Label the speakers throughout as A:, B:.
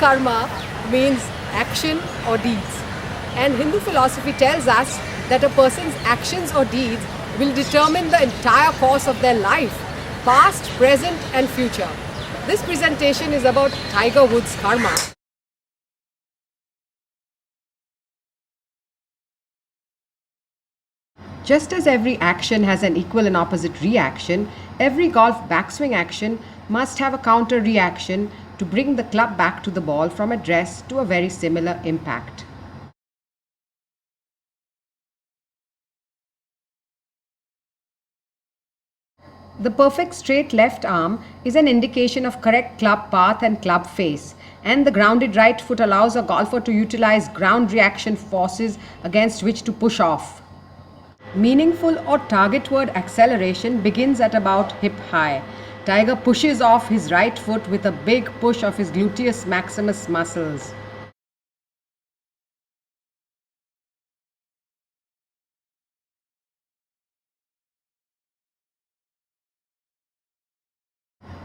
A: karma means action or deeds. And Hindu philosophy tells us that a person's actions or deeds will determine the entire course of their life, past, present, and future. This presentation is about Tiger Woods' karma. Just as every action has an equal and opposite reaction, every golf backswing action must have a counter reaction to bring the club back to the ball from address to a very similar impact. The perfect straight left arm is an indication of correct club path and club face, and the grounded right foot allows a golfer to utilize ground reaction forces against which to push off. Meaningful or targetward acceleration begins at about hip high. Tiger pushes off his right foot with a big push of his gluteus maximus muscles.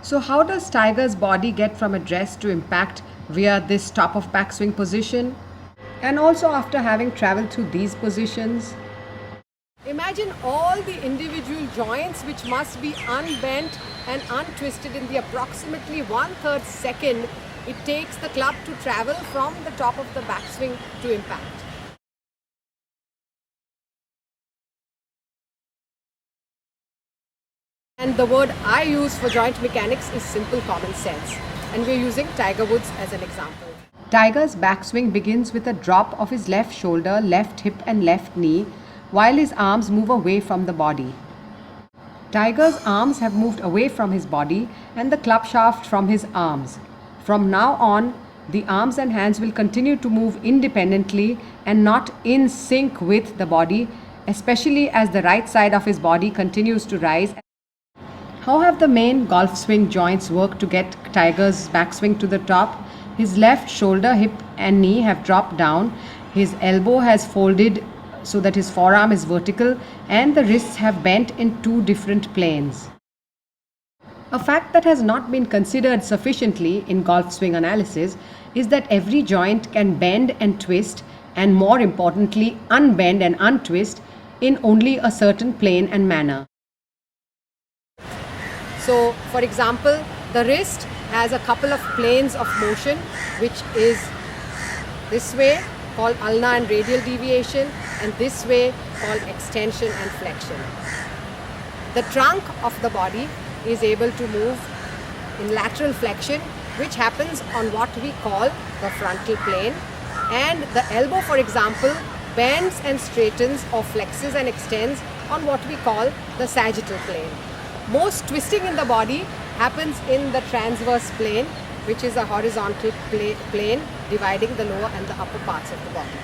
A: So how does Tiger's body get from address to impact via this top of backswing position? And also after having traveled through these positions? Imagine all the individual joints which must be unbent and untwisted in the approximately 1/3 second it takes the club to travel from the top of the backswing to impact. And the word I use for joint mechanics is simple common sense. And we're using Tiger Woods as an example. Tiger's backswing begins with a drop of his left shoulder, left hip and left knee, while his arms move away from the body. Tiger's arms have moved away from his body and the club shaft from his arms. From now on, the arms and hands will continue to move independently and not in sync with the body, especially as the right side of his body continues to rise. How have the main golf swing joints worked to get Tiger's backswing to the top? His left shoulder, hip and knee have dropped down. His elbow has folded so that his forearm is vertical and the wrists have bent in two different planes. A fact that has not been considered sufficiently in golf swing analysis is that every joint can bend and twist, and more importantly unbend and untwist, in only a certain plane and manner. So, for example, the wrist has a couple of planes of motion, which is this way called ulnar and radial deviation, and this way called extension and flexion. The trunk of the body is able to move in lateral flexion, which happens on what we call the frontal plane, and the elbow, for example, bends and straightens or flexes and extends on what we call the sagittal plane. Most twisting in the body happens in the transverse plane, which is a horizontal plane dividing the lower and the upper parts of the body.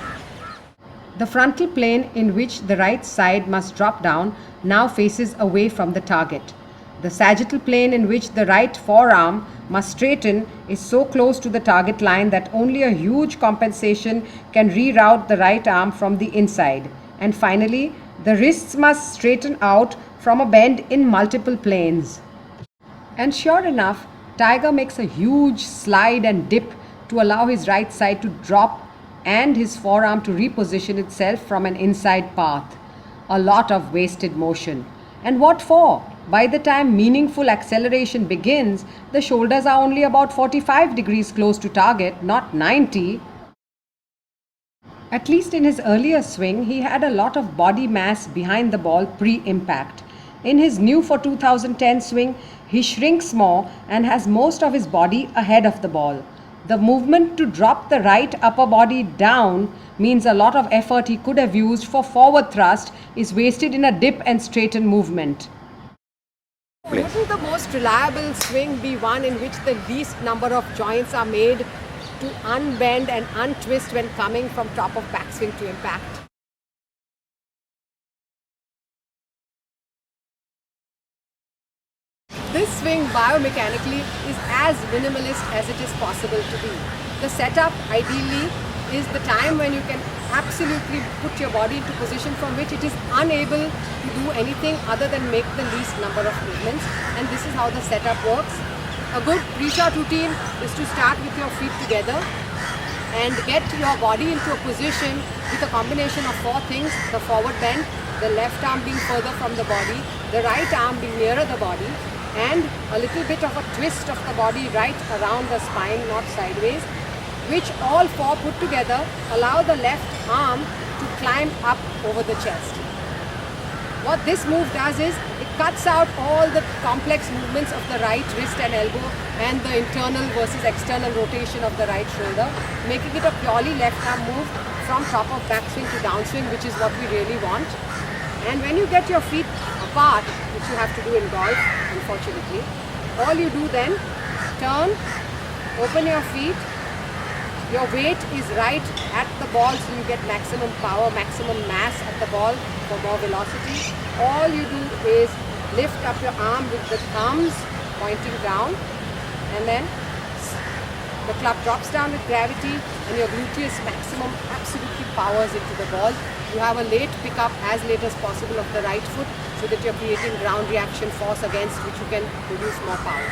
A: The frontal plane, in which the right side must drop down, now faces away from the target. The sagittal plane, in which the right forearm must straighten, is so close to the target line that only a huge compensation can reroute the right arm from the inside. And finally, the wrists must straighten out from a bend in multiple planes. And sure enough, Tiger makes a huge slide and dip to allow his right side to drop and his forearm to reposition itself from an inside path. A lot of wasted motion. And what for? By the time meaningful acceleration begins, the shoulders are only about 45 degrees close to target, not 90. At least in his earlier swing, he had a lot of body mass behind the ball pre-impact. In his new for 2010 swing, he shrinks more and has most of his body ahead of the ball. The movement to drop the right upper body down means a lot of effort he could have used for forward thrust is wasted in a dip and straighten movement. Wouldn't the most reliable swing be one in which the least number of joints are made to unbend and untwist when coming from top of backswing to impact? This swing biomechanically is as minimalist as it is possible to be. The setup ideally is the time when you can absolutely put your body into position from which it is unable to do anything other than make the least number of movements, and this is how the setup works. A good pre-shot routine is to start with your feet together and get your body into a position with a combination of 4 things: the forward bend, the left arm being further from the body, the right arm being nearer the body, and a little bit of a twist of the body right around the spine, not sideways, which all 4 put together allow the left arm to climb up over the chest. What this move does is it cuts out all the complex movements of the right wrist and elbow and the internal versus external rotation of the right shoulder, making it a purely left arm move from top of backswing to downswing, which is what we really want. And when you get your feet apart, which you have to do in golf, unfortunately, all you do then, turn, open your feet, your weight is right at the ball so you get maximum power, maximum mass at the ball for more velocity. All you do is lift up your arm with the thumbs pointing down, and then the club drops down with gravity and your gluteus maximum absolutely powers into the ball. You have a late pickup as late as possible of the right foot so that you're creating ground reaction force against which you can produce more power.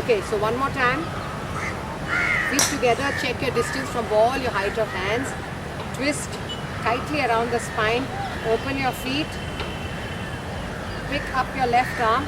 A: Okay, so one more time. Feet together, check your distance from ball, your height of hands. Twist tightly around the spine, open your feet, pick up your left arm,